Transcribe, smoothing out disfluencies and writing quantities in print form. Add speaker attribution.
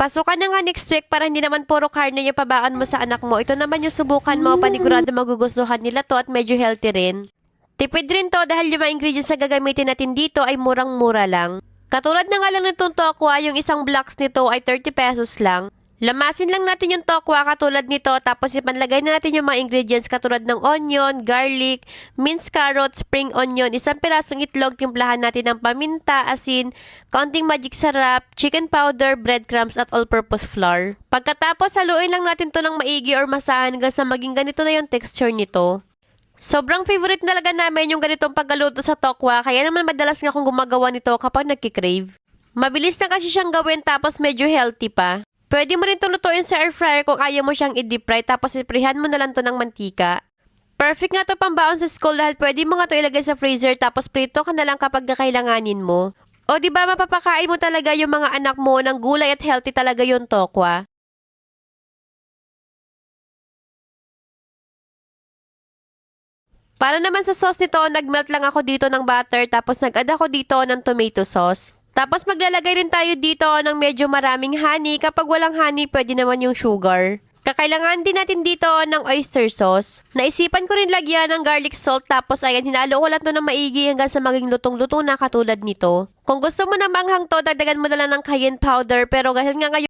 Speaker 1: Pasukan na nga next week para hindi naman puro karne yung pabaon mo sa anak mo. Ito naman yung subukan mo, panigurado magugustuhan nila to at medyo healthy rin. Tipid rin to dahil yung mga ingredients na gagamitin natin dito ay murang-mura lang. Katulad na nga lang nitong tokwa, yung isang blocks nito ay 30 pesos lang. Lamasin lang natin yung tokwa katulad nito tapos ipanlagay na natin yung mga ingredients katulad ng onion, garlic, minced carrot, spring onion, isang pirasong itlog, timplahan natin ng paminta, asin, kaunting magic sarap, chicken powder, breadcrumbs at all-purpose flour. Pagkatapos haluin lang natin to ng maigi or masahan hanggang sa maging ganito na yung texture nito. Sobrang favorite talaga namin yung ganitong paggaluto sa tokwa kaya naman madalas nga akong gumagawa nito kapag nagkikrave. Mabilis na kasi siyang gawin tapos medyo healthy pa. Pwede mo rin itong lutuin sa air fryer kung ayaw mo siyang i-deep fry tapos iprehan mo na lang to ng mantika. Perfect nga to pambaon sa school dahil pwede mo nga to ilagay sa freezer tapos prito ka na lang kapag kakailanganin mo. O diba mapapakain mo talaga yung mga anak mo ng gulay at healthy talaga yung tokwa. Para naman sa sauce nito, nagmelt lang ako dito ng butter tapos nag-add ako dito ng tomato sauce. Tapos maglalagay rin tayo dito ng medyo maraming honey. Kapag walang honey, pwede naman yung sugar. Kakailangan din natin dito ng oyster sauce. Naisipan ko rin lagyan ng garlic salt tapos ayan, hinalo ko lang to ng maigi hanggang sa maging lutong-lutong na katulad nito. Kung gusto mo na manghang to, dagdagan mo na lang ng cayenne powder pero dahil nga ngayon